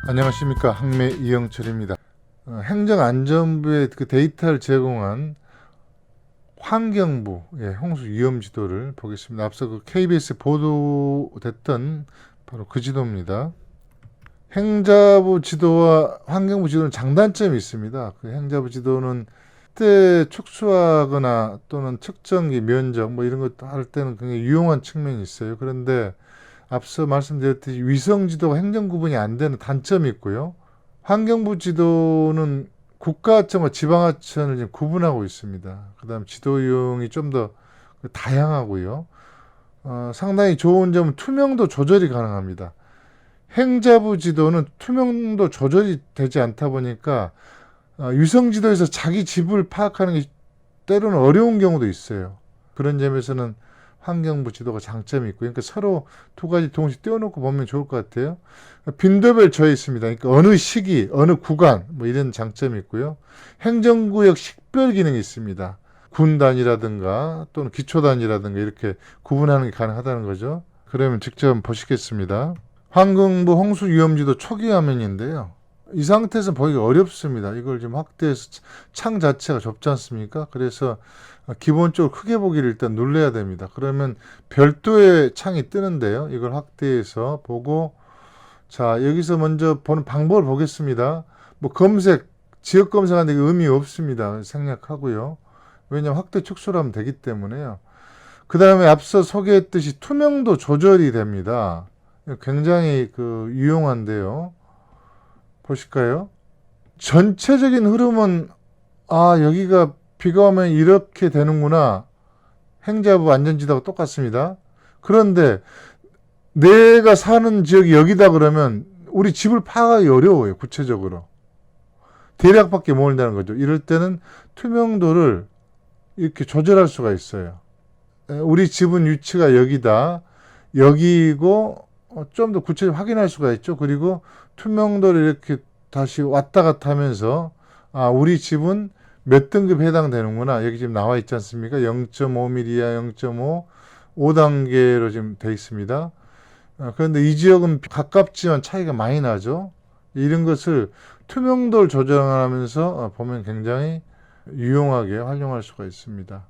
안녕하십니까, 항매 이영철입니다. 행정안전부에 그 데이터를 제공한 환경부의 홍수 위험 지도를 보겠습니다. 앞서 그 KBS 보도됐던 바로 그 지도입니다. 행자부 지도와 환경부 지도는 장단점이 있습니다. 그 행자부 지도는 그때 축소하거나 또는 측정기 면적 뭐 이런 것 할 때는 굉장히 유용한 측면이 있어요. 그런데 앞서 말씀드렸듯이 위성 지도가 행정 구분이 안 되는 단점이 있고요. 환경부 지도는 국가하천과 지방하천을 지금 구분하고 있습니다. 그 다음 지도 유형이 좀 더 다양하고요. 상당히 좋은 점은 투명도 조절이 가능합니다. 행자부 지도는 투명도 조절이 되지 않다 보니까 위성 지도에서 자기 집을 파악하는 게 때로는 어려운 경우도 있어요. 그런 점에서는 환경부 지도가 장점이 있고요. 그러니까 서로 두 가지 동시에 띄워놓고 보면 좋을 것 같아요. 빈도별 저해 있습니다. 그러니까 어느 시기, 어느 구간 뭐 이런 장점이 있고요. 행정구역 식별 기능이 있습니다. 군 단위라든가 또는 기초 단위라든가 이렇게 구분하는 게 가능하다는 거죠. 그러면 직접 보시겠습니다. 환경부 홍수 위험지도 초기 화면인데요. 이 상태에서 보기가 어렵습니다. 이걸 좀 확대해서 창 자체가 좁지 않습니까? 그래서 기본적으로 크게 보기를 일단 눌러야 됩니다. 그러면 별도의 창이 뜨는데요. 이걸 확대해서 보고, 자, 여기서 먼저 보는 방법을 보겠습니다. 뭐 검색, 지역 검색하는데 의미 없습니다. 생략하고요. 왜냐하면 확대 축소를 하면 되기 때문에요. 그 다음에 앞서 소개했듯이 투명도 조절이 됩니다. 굉장히 유용한데요. 보실까요? 전체적인 흐름은 여기가 비가 오면 이렇게 되는구나. 행자부 안전지도가 똑같습니다. 그런데 내가 사는 지역이 여기다 그러면 우리 집을 파악하기 어려워요. 구체적으로. 대략밖에 모른다는 거죠. 이럴 때는 투명도를 이렇게 조절할 수가 있어요. 우리 집은 위치가 여기다. 여기고 좀 더 구체적으로 확인할 수가 있죠. 그리고 투명도를 이렇게 다시 왔다 갔다 하면서 우리 집은 몇 등급에 해당되는구나. 여기 지금 나와 있지 않습니까? 0.5mm야 0.5, 5단계로 지금 돼 있습니다. 그런데 이 지역은 가깝지만 차이가 많이 나죠. 이런 것을 투명도를 조절하면서 보면 굉장히 유용하게 활용할 수가 있습니다.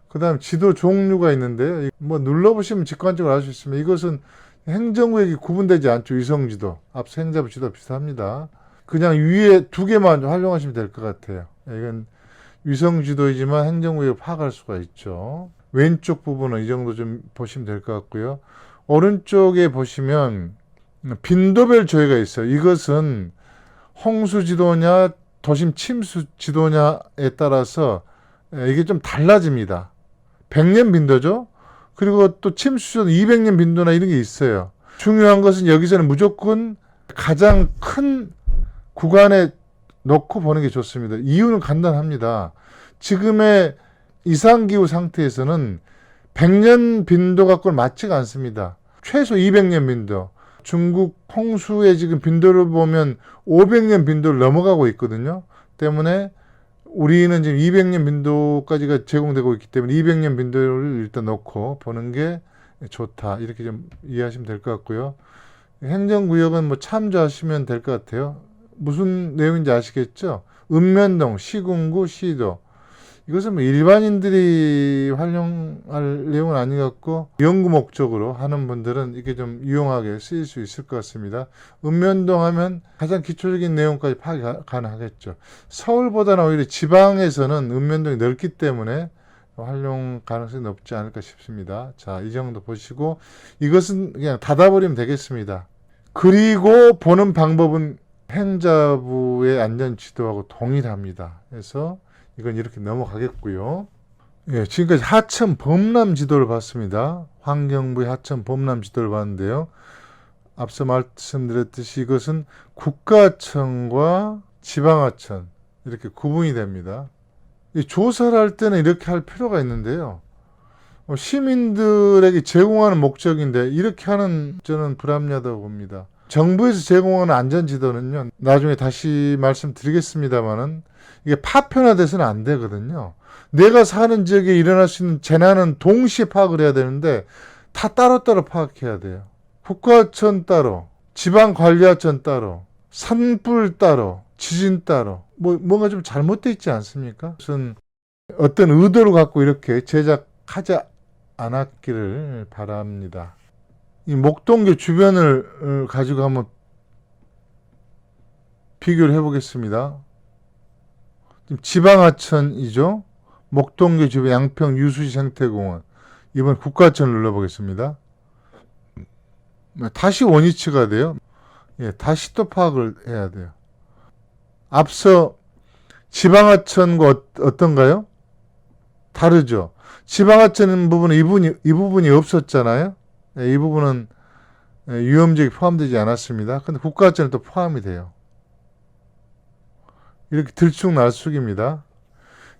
그 다음 지도 종류가 있는데요. 뭐 눌러보시면 직관적으로 알 수 있습니다. 이것은 행정구역이 구분되지 않죠. 위성지도. 앞서 행자부 지도 비슷합니다. 그냥 위에 두 개만 활용하시면 될 것 같아요. 이건 위성지도이지만 행정구역을 파악할 수가 있죠. 왼쪽 부분은 이 정도 좀 보시면 될 것 같고요. 오른쪽에 보시면 빈도별 조회가 있어요. 이것은 홍수지도냐 도심 침수지도냐에 따라서 이게 좀 달라집니다. 100년 빈도죠. 그리고 또 침수전 200년 빈도나 이런 게 있어요. 중요한 것은 여기서는 무조건 가장 큰 구간에 놓고 보는 게 좋습니다. 이유는 간단합니다. 지금의 이상기후 상태에서는 100년 빈도 갖고는 맞지가 않습니다. 최소 200년 빈도. 중국 홍수의 지금 빈도를 보면 500년 빈도를 넘어가고 있거든요. 때문에 우리는 지금 200년 빈도까지가 제공되고 있기 때문에 200년 빈도를 일단 놓고 보는 게 좋다. 이렇게 좀 이해하시면 될 것 같고요. 행정구역은 뭐 참조하시면 될 것 같아요. 무슨 내용인지 아시겠죠? 읍면동, 시군구, 시도. 이것은 뭐 일반인들이 활용할 내용은 아닌 것 같고 연구 목적으로 하는 분들은 이게 좀 유용하게 쓰일 수 있을 것 같습니다. 읍면동 하면 가장 기초적인 내용까지 파악이 가능하겠죠. 서울보다는 오히려 지방에서는 읍면동이 넓기 때문에 활용 가능성이 높지 않을까 싶습니다. 자, 이 정도 보시고 이것은 그냥 닫아버리면 되겠습니다. 그리고 보는 방법은 행자부의 안전지도하고 동일합니다. 그래서 이건 이렇게 넘어가겠고요. 예, 지금까지 하천 범람 지도를 봤습니다. 환경부의 하천 범람 지도를 봤는데요. 앞서 말씀드렸듯이 이것은 국가하천과 지방하천 이렇게 구분이 됩니다. 이 조사를 할 때는 이렇게 할 필요가 있는데요. 시민들에게 제공하는 목적인데 이렇게 하는 저는 불합리하다고 봅니다. 정부에서 제공하는 안전지도는요. 나중에 다시 말씀드리겠습니다만은 이게 파편화돼서는 안 되거든요. 내가 사는 지역에 일어날 수 있는 재난은 동시에 파악을 해야 되는데 다 따로따로 파악해야 돼요. 국가하천 따로, 지방관리하천 따로, 산불 따로, 지진 따로, 뭔가 좀 잘못되어 있지 않습니까? 무슨 어떤 의도를 갖고 이렇게 제작하지 않았기를 바랍니다. 이 목동교 주변을 가지고 한번 비교를 해보겠습니다. 지금 지방하천이죠. 목동교 주변 양평 유수시 생태공원. 이번 국가하천 눌러보겠습니다. 다시 원위치가 돼요. 예, 다시 또 파악을 해야 돼요. 앞서 지방하천과 어떤가요? 다르죠. 지방하천 부분은 이 부분이 없었잖아요. 예, 이 부분은 위험지역이 포함되지 않았습니다. 근데 국가하천은 또 포함이 돼요. 이렇게 들쑥날쑥입니다.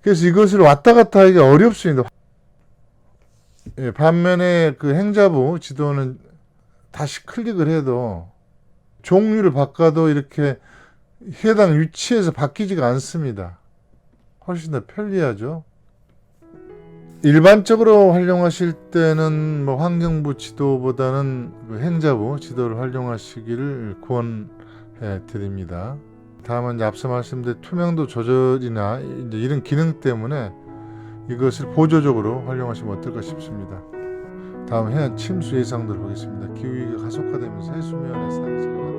그래서 이것을 왔다 갔다 하기가 어렵습니다. 예, 반면에 그 행자부 지도는 다시 클릭을 해도 종류를 바꿔도 이렇게 해당 위치에서 바뀌지가 않습니다. 훨씬 더 편리하죠. 일반적으로 활용하실 때는 환경부 지도보다는 그 행자부 지도를 활용하시기를 권해 드립니다. 다음은 앞서 말씀드린 투명도 조절이나 이제 이런 기능 때문에 이것을 보조적으로 활용하시면 어떨까 싶습니다. 다음 해안 침수 예상들 보겠습니다. 기후위기가 가속화되면서 해수면의 상승이